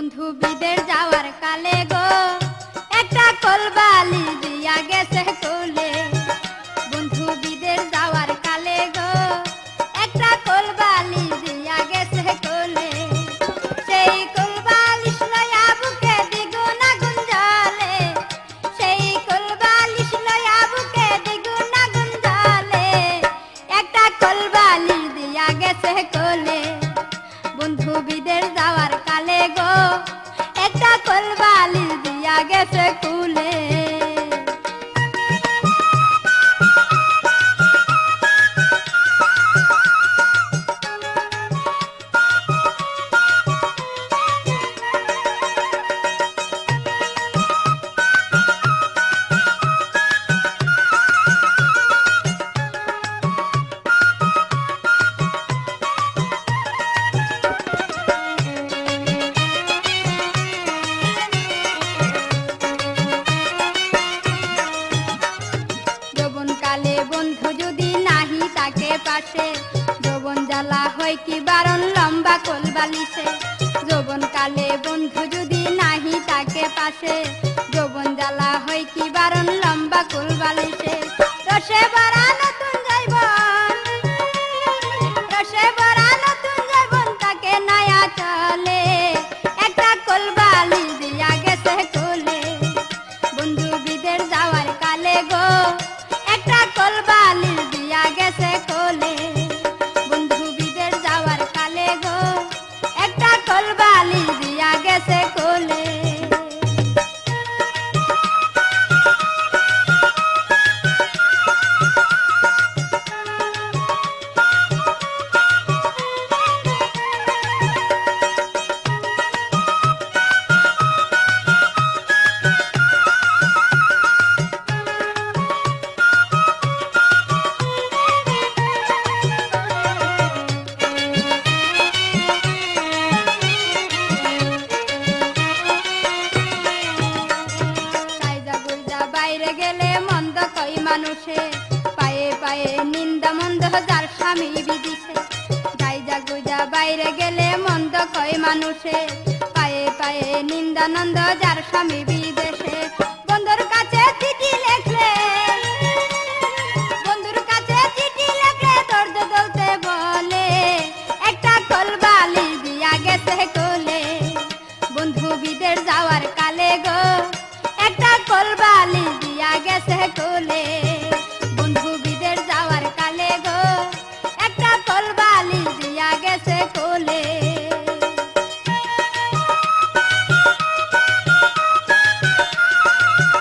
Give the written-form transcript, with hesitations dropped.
বন্ধু বিদের যাওয়ার কালে গো একটা কলবালি দিয়া গেছে কোলে। বন্ধু বিদের যাওয়ার কালে গো একটা কলবালি দিয়া গেছে কোলে। সেই কলবালিশ লয়া বুকে দ্বিগুণ আগুন জ্বলে, সেই কলবালিশ লয়া বুকে দ্বিগুণ আগুন জ্বলে। একটা কলবালিশ দিয়া গেছে কোলে। বন্ধু বিদের যাওয়ার কালে গো একটা কলবালিশ দিয়া গেছে কুলে। কালে বন্ধু যদি নাহি তাকে পাশে, যৌবন জ্বালা হয় কি বারণ লম্বা কোলবালিশে। যৌবন কালে বন্ধু যদি নাহি তাকে পাশে, যৌবন জ্বালা হয় কি বারণ লম্বা কোলবালিশে। রসে ভরা নতুন জীবন, রসে ভরা নতুন জীবন তাকে নয়া চলে। একটা কোলবালিশ দিয়া গেছে কোলে। বন্ধু বিদের যাওয়ার কালে গো একটা কলবালিশ দিয়া গেছে কোলে। বন্ধু বিদের যাওয়ার কালে গো একটা কলবালিশ দিয়া গেছে কোলে। বাইরে গেলে মন্দ কই মানুষে, পায়ে পায়ে নিন্দা মন্দ যার স্বামী বিদিশে। গাইজা গুজা বাইরে গেলে মন্দ কই মানুষে, পায়ে পায়ে নিন্দা নন্দ যার স্বামী বিদেশে। বন্ধুর কাছে চিঠি লেখলে, বন্ধুর কাছে চিঠি লেখলে দর্দ দলতে বলে। একটা কলবালিশ দিয়া গেছে কোলে। বন্ধু বিদের যাওয়ার কালে গো একটা কলবালিশ দিয়া গেছে কোলে।